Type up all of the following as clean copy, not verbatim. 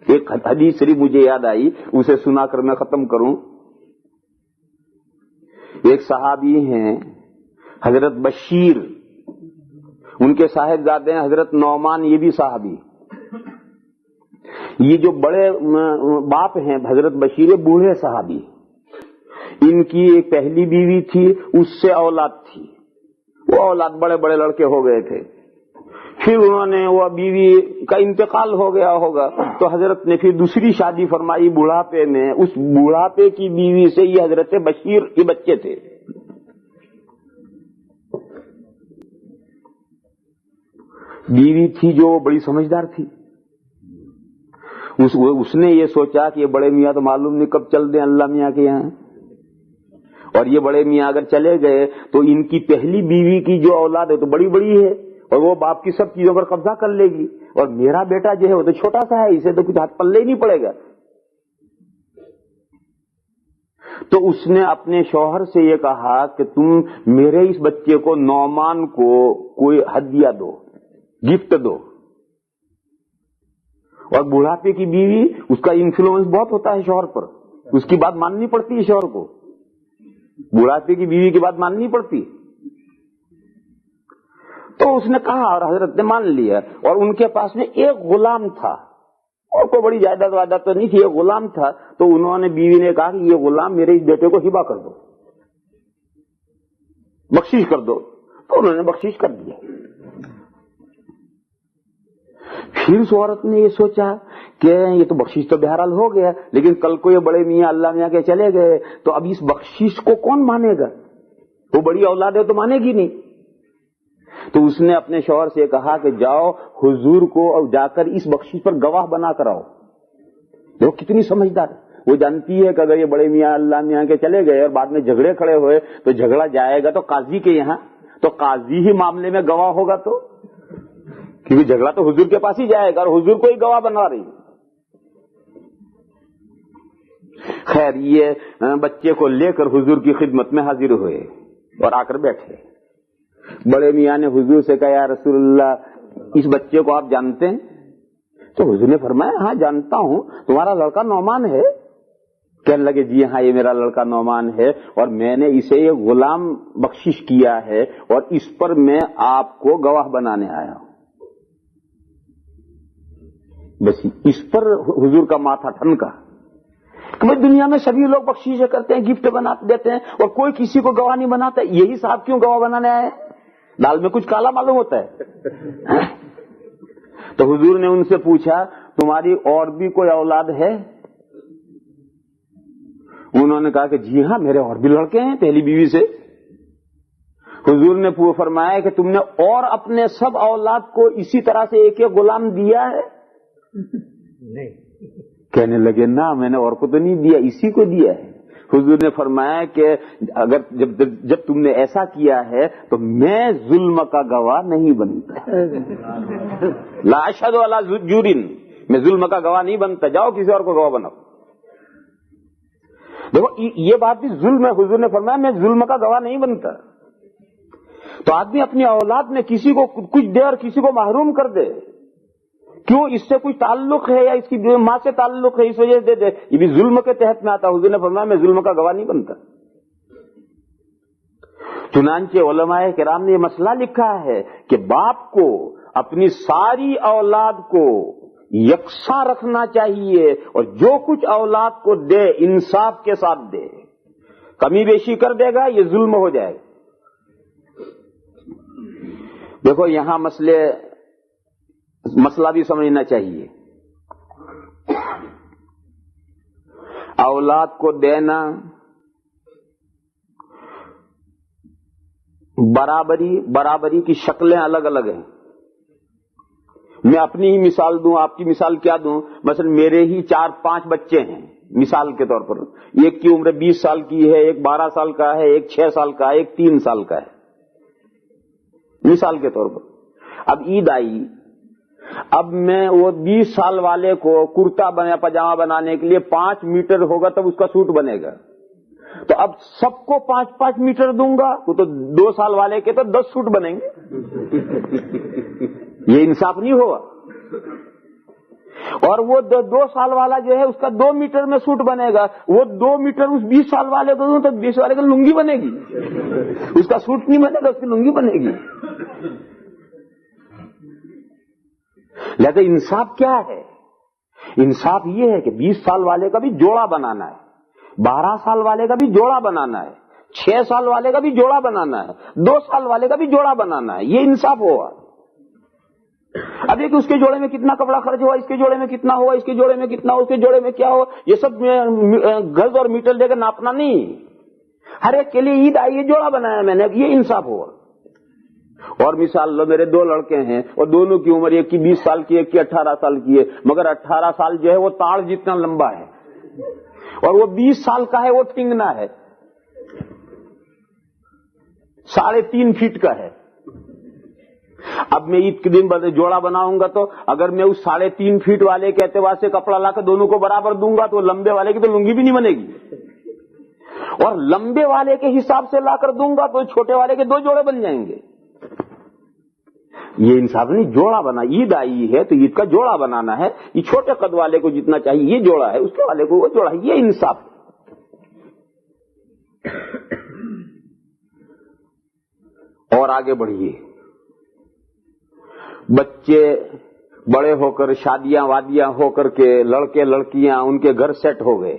ایک حدیث شریف مجھے یاد آئی, اسے سنا کر میں ختم کروں. ایک صحابی ہیں حضرت بشیر, ان کے صاحبزادے ہیں حضرت نعمان, یہ بھی صحابی. یہ جو بڑے باپ ہیں حضرت بشیر, بوڑھے صحابی. ان کی ایک پہلی بیوی تھی, اس سے اولاد تھی, وہ اولاد بڑے بڑے لڑکے ہو گئے تھے. پھر انہوں نے وہ بیوی کا انتقال ہو گیا ہوگا تو حضرت نے پھر دوسری شادی فرمائی بڑھاپے میں. اس بڑھاپے کی بیوی سے یہ حضرت بشیر کے بچے تھے. بیوی تھی جو بڑی سمجھدار تھی. اس نے یہ سوچا کہ یہ بڑے میاں تو معلوم نہیں کب چل دیں اللہ میاں کے یہاں, اور یہ بڑے میاں اگر چلے گئے تو ان کی پہلی بیوی کی جو اولاد ہے تو بڑی بڑی ہے, اور وہ باپ کی سب چیزوں پر قبضہ کر لے گی, اور میرا بیٹا جو ہے وہ تو چھوٹا سا ہے, اسے تو کچھ ہاتھ پلے ہی نہیں پڑے گا. تو اس نے اپنے شوہر سے یہ کہا کہ تم میرے اس بچے کو نعمان کو کوئی ہدیہ دو, گفٹ دو. اور بڑھاپے کی بیوی, اس کا انفلوئنس بہت ہوتا ہے شوہر پر, اس کی بات ماننی پڑتی ہے شوہر کو, بڑھاپے کی بیوی کی بات ماننی پڑتی. تو اس نے کہا اور حضرت نے مان لیا. اور ان کے پاس میں ایک غلام تھا, اور کوئی بڑی جائیداد وائداد تو نہیں تھی, ایک غلام تھا. تو انہوں نے بیوی نے کہا کہ یہ غلام میرے اس بیٹے کو ہبہ کر دو, بخشش کر دو. تو انہوں نے بخشش کر دیا. پھر اس عورت نے یہ سوچا کہ یہ تو بخشش تو بہرحال ہو گیا, لیکن کل کو یہ بڑے میاں اللہ میاں کے چلے گئے تو اب اس بخشش کو کون مانے گا, وہ بڑی اولاد ہے تو مانے گی نہیں. تو اس نے اپنے شوہر سے کہا کہ جاؤ حضور کو اور جا کر اس بخشش پر گواہ بنا کر آؤ. وہ کتنی سمجھدار ہے, وہ جانتی ہے کہ اگر یہ بڑے میاں اللہ میاں کے چلے گئے اور بعد میں جھگڑے کھڑے ہوئے تو جھگڑا جائے گا تو قاضی کے یہاں, تو قاضی ہی معاملے میں گواہ ہوگا, تو کیونکہ جھگڑا تو حضور کے پاس ہی جائے گا اور حضور کو ہی گواہ بنا رہی. خیر یہ بچے کو لے کر حضور کی خدمت میں حاضر ہوئے اور آ کر بیٹھے. بڑے میاں نے حضور سے کہا یا رسول اللہ اس بچے کو آپ جانتے ہیں؟ تو حضور نے فرمایا ہاں جانتا ہوں, تمہارا لڑکا نعمان ہے؟ کہنے لگے جی ہاں یہ میرا لڑکا نعمان ہے, اور میں نے اسے یہ غلام بخشش کیا ہے اور اس پر میں آپ کو گواہ بنانے آیا ہوں. بس اس پر حضور کا ماتھا ٹھنکا کہ دنیا میں سبھی لوگ بخشیشیں کرتے ہیں, گفٹ بنا دیتے ہیں, اور کوئی کسی کو گواہ نہیں بناتا. یہی صاحب کیوں گواہ بنانے آئے ہیں؟ دال میں کچھ کالا معلوم ہوتا ہے. تو حضور نے ان سے پوچھا تمہاری اور بھی کوئی اولاد ہے؟ انہوں نے کہا کہ جی ہاں میرے اور بھی لڑکے ہیں پہلی بیوی سے. حضور نے فرمایا کہ تم نے اور اپنے سب اولاد کو اسی طرح سے ایک ایک غلام دیا ہے؟ نہیں. کہنے لگے نہ میں نے اور کو تو نہیں دیا, اسی کو دیا ہے. حضور نے فرمایا کہ اگر جب تم نے ایسا کیا ہے تو میں ظلم کا گواہ نہیں بنتا. لا اشہد علی جور, میں ظلم کا گواہ نہیں بنتا, جاؤ کسی اور کو گواہ بناؤ. دیکھو یہ بات بھی ظلم ہے. حضور نے فرمایا میں ظلم کا گواہ نہیں بنتا. تو آدمی اپنی اولاد میں کسی کو کچھ دے اور کسی کو محروم کر دے, کیوں؟ اس سے کوئی تعلق ہے یا اس کی ماں سے تعلق ہے اس وجہ سے دے دے, یہ بھی ظلم کے تحت میں آتا. حضور نے فرمایا میں ظلم کا گواہ نہیں بنتا. چنانچہ علماء کرام نے یہ مسئلہ لکھا ہے کہ باپ کو اپنی ساری اولاد کو یکساں رکھنا چاہیے, اور جو کچھ اولاد کو دے انصاف کے ساتھ دے. کمی بیشی کر دے گا یہ ظلم ہو جائے گا. دیکھو یہاں مسئلہ بھی سمجھنا چاہیے. اولاد کو دینا برابری کی شکلیں الگ الگ ہیں. میں اپنی ہی مثال دوں, آپ کی مثال کیا دوں؟ مثلا میرے ہی 4-5 بچے ہیں مثال کے طور پر. ایک کی عمر 20 سال کی ہے, ایک 12 سال کا ہے, ایک 6 سال کا ہے, ایک 3 سال کا ہے, مثال کے طور پر. اب عید آئی, اب میں وہ 20 سال والے کو کرتا پاجامہ بنانے کے لیے 5 میٹر ہوگا تب اس کا سوٹ بنے گا, تو اب سب کو 5-5 میٹر دوں گا تو 2 سال والے کے تو 10 سوٹ بنیں گے. یہ انصاف نہیں ہوا. اور وہ 2 سال والا جو ہے اس کا 2 میٹر میں سوٹ بنے گا، وہ 2 میٹر اس 20 سال والے کو دوں تو 20 والے کو لنگی بنے گی، اس کا سوٹ نہیں بنے گا، اس کی لنگی بنے گی۔ لیکن انصاف کیا ہے؟ انصاف یہ ہے کہ 20 سال والے کا بھی جوڑا بنانا ہے، 12 سال والے کا بھی جوڑا بنانا ہے، 6 سال والے کا بھی جوڑا بنانا ہے، 2 سال والے کا بھی جوڑا بنانا ہے، یہ انصاف ہوگا۔ اب دیکھیں اس کے جوڑے میں کتنا کپڑا خرچ ہوا، اس کے جوڑے میں کتنا ہوا، اس کے جوڑے میں کتنا ہوا، اس کے جوڑے میں کیا ہوا، یہ سب گز اور میٹر دے کر ناپنا نہیں، ہر ایک کے لیے عید آئی ہے، جوڑا بنایا میں نے، یہ انصاف ہوگا۔ اور مثال لو، میرے 2 لڑکے ہیں اور دونوں کی عمر ایک کی 20 سال کی، ایک کی 18 سال کی ہے، مگر 18 سال جو ہے وہ تاڑ جتنا لمبا ہے اور وہ 20 سال کا ہے، وہ ٹنگنا ہے، 3.5 فٹ کا ہے۔ اب میں عید کے دن جوڑا بناؤں گا تو اگر میں اس 3.5 فٹ والے کے اعتبار سے کپڑا لا کر دونوں کو برابر دوں گا تو لمبے والے کی تو لنگی بھی نہیں بنے گی، اور لمبے والے کے حساب سے لا کر دوں گا تو چھوٹے والے کے 2 جوڑے بن جائیں گے۔ یہ انصاف نہیں، جوڑا بنا، عید آئی ہے تو عید کا جوڑا بنانا ہے، یہ چھوٹے قد والے کو جتنا چاہیے یہ جوڑا ہے، اس کے والے کو وہ جوڑا ہے، یہ انصاف ہے۔ اور آگے بڑھیے، بچے بڑے ہو کر شادیاں وادیاں ہو کر کے لڑکے لڑکیاں ان کے گھر سیٹ ہو گئے،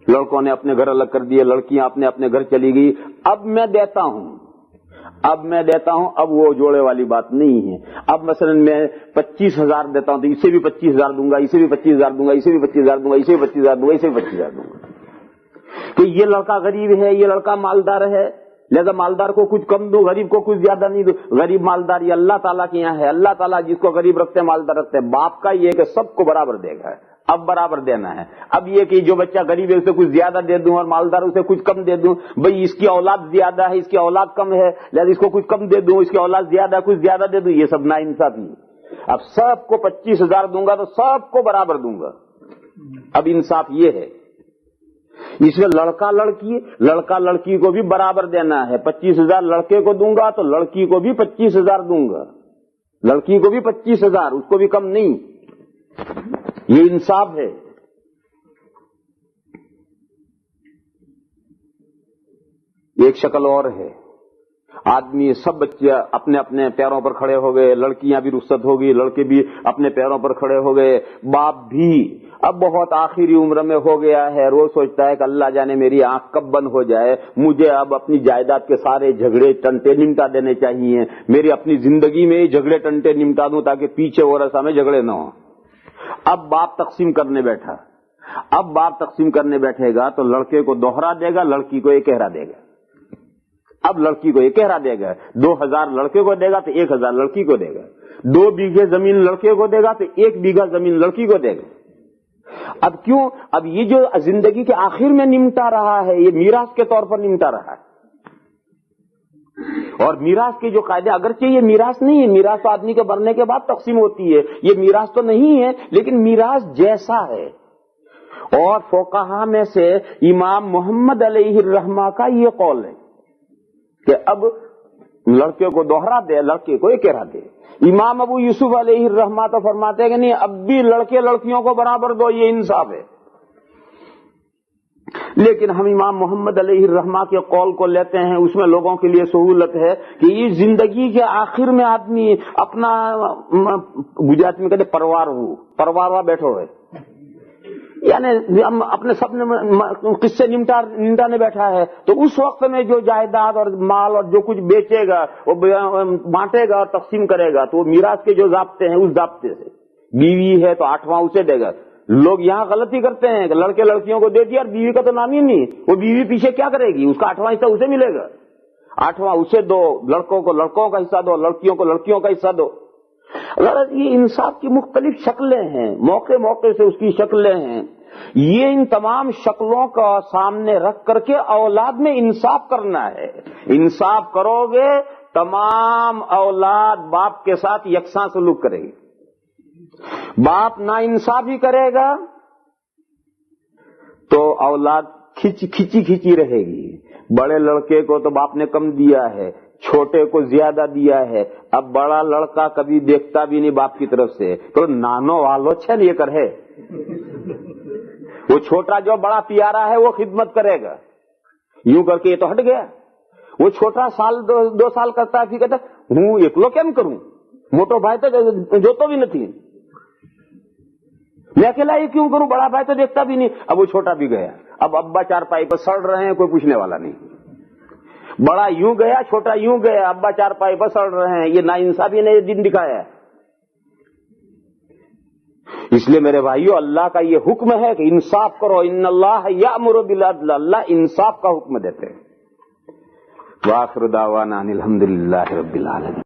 لڑکوں نے اپنے گھر الگ کر دیے، لڑکیاں اپنے گھر چلی گئی، اب میں دیتا ہوں، اب وہ جوڑے والی بات نہیں ہے۔ اب مثلا میں 25,000 دیتا ہوں تو اسے بھی 25,000 دوں گا، اسے بھی 25,000 دوں گا، اسے بھی 25,000 دوں گا، اسے بھی 25,000 دوں گا، اسے بھی 25,000 دوں گا، کہ یہ لڑکا غریب ہے، یہ لڑکا مالدار ہے، لہذا مالدار کو کچھ کم دو، غریب کو کچھ زیادہ نہیں دو۔ غریب مالدار یہ اللہ تعالیٰ کے یہاں ہے، اللہ تعالیٰ جس کو غریب رکھتے ہیں مالدار رکھتے ہیں۔ باپ کا یہ کہ سب کو برابر دے گا، اب برابر دینا ہے۔ اب یہ کہ جو بچہ غریب ہے اسے کچھ زیادہ دے دوں اور مالدار اسے کچھ کم دے دوں، بھئی اس کی اولاد زیادہ ہے، اس کی اولاد کم ہے، لہذا اس کو کچھ کم دے دوں، اس کی اولاد زیادہ ہے کچھ زیادہ دے دوں، یہ سب ناانصافی ہے۔ اب سب کو 25,000 دوں گا تو سب کو برابر دوں گا، اب انصاف یہ ہے۔ اس میں لڑکا لڑکی کو بھی برابر دینا ہے، 25,000 لڑکے کو دوں گا تو لڑکی کو بھی 25,000 دوں گا، لڑکی کو بھی 25,000، اس کو بھی کم نہیں، یہ انصاف ہے۔ ایک شکل اور ہے، آدمی سب بچے اپنے اپنے پیروں پر کھڑے ہو گئے، لڑکیاں بھی رخصت ہو گئی، لڑکے بھی اپنے پیروں پر کھڑے ہو گئے، باپ بھی اب بہت آخری عمر میں ہو گیا ہے، روز سوچتا ہے کہ اللہ جانے میری آنکھ کب بند ہو جائے، مجھے اب اپنی جائیداد کے سارے جھگڑے ٹنٹے نمٹا دینے چاہیے، میری اپنی زندگی میں جھگڑے ٹنٹے نمٹا دوں تاکہ پیچھے ورثہ میں جھگڑے نہ ہوں۔ اب باپ تقسیم کرنے بیٹھے گا تو لڑکے کو دوہرا دے گا، لڑکی کو ایک کہرا دے گا۔ اب لڑکی کو ایک کہرا دے گا، 2,000 لڑکے کو دے گا تو 1,000 لڑکی کو دے گا، 2 بیگھے زمین لڑکے کو دے گا تو 1 بیگھا زمین لڑکی کو دے گا۔ اب کیوں؟ اب یہ جو زندگی کے آخر میں نمٹا رہا ہے یہ میراث کے طور پر نمٹا رہا ہے، اور میراث کے جو قاعدے، اگرچہ یہ میراث نہیں ہے، میراث تو آدمی کے مرنے کے بعد تقسیم ہوتی ہے، یہ میراث تو نہیں ہے، لیکن میراث جیسا ہے۔ اور فقہا میں سے امام محمد علیہ الرحمہ کا یہ قول ہے کہ اب لڑکے کو دوہرا دے، لڑکے کو ایک کہرا دے۔ امام ابو یوسف علیہ الرحمہ تو فرماتے ہیں کہ نہیں، اب بھی لڑکے لڑکیوں کو برابر دو، یہ انصاف ہے۔ لیکن ہم امام محمد علیہ الرحمہ کے قول کو لیتے ہیں، اس میں لوگوں کے لیے سہولت ہے کہ یہ زندگی کے آخر میں آدمی اپنا، گجرات میں کہتے پرواروا بیٹھو ہے، یعنی ہم اپنے سب نے قصے نمٹانے بیٹھا ہے، تو اس وقت میں جو جائیداد اور مال اور جو کچھ بیچے گا وہ بانٹے گا اور تقسیم کرے گا، تو وہ میراث کے جو ضابطے ہیں اس ضابطے سے، بیوی ہے تو 8واں اسے دے گا۔ لوگ یہاں غلطی کرتے ہیں کہ لڑکے لڑکیوں کو دے دیا اور بیوی کا تو نام ہی نہیں، وہ بیوی پیچھے کیا کرے گی، اس کا 8واں حصہ اسے ملے گا، 8واں اسے دو، لڑکوں کو لڑکوں کا حصہ دو، لڑکیوں کو لڑکیوں کا حصہ دو۔ غرض یہ انصاف کی مختلف شکلیں ہیں، موقع موقع سے اس کی شکلیں ہیں، یہ ان تمام شکلوں کا سامنے رکھ کر کے اولاد میں انصاف کرنا ہے۔ انصاف کرو گے تمام اولاد باپ کے ساتھ یکساں سلوک کرے گی، باپ نا انصافی کرے گا تو اولاد کھچی رہے گی۔ بڑے لڑکے کو تو باپ نے کم دیا ہے، چھوٹے کو زیادہ دیا ہے. اب بڑا لڑکا کبھی دیکھتا بھی نہیں باپ کی طرف سے, تو نانو والو چھن یہ کرے. وہ چھوٹا جو بڑا پیارا ہے وہ خدمت کرے گا, یوں کر کے یہ تو ہٹ گیا. وہ چھوٹا سال 2 سال کرتا ہے, پھر کہتا ہوں ایکلو کیم کروں, موٹو بھائی تو جو تو بھی نہیں, میں اکیلا یہ کیوں کروں, بڑا بھائی تو دیکھتا بھی نہیں. اب وہ چھوٹا بھی گیا, اب ابا چارپائی پر سڑ رہے ہیں, کوئی پوچھنے والا نہیں. بڑا یوں گیا, چھوٹا یوں گیا, ابا چارپائی پر سڑ رہے ہیں. یہ ناانصافی نے یہ دن دکھایا ہے. اس لیے میرے بھائیو, اللہ کا یہ حکم ہے کہ انصاف کرو. ان اللہ یأمر بالعدل, اللہ انصاف کا حکم دیتے ہیں. وآخر دعوانا ان الحمد للہ رب العالمین.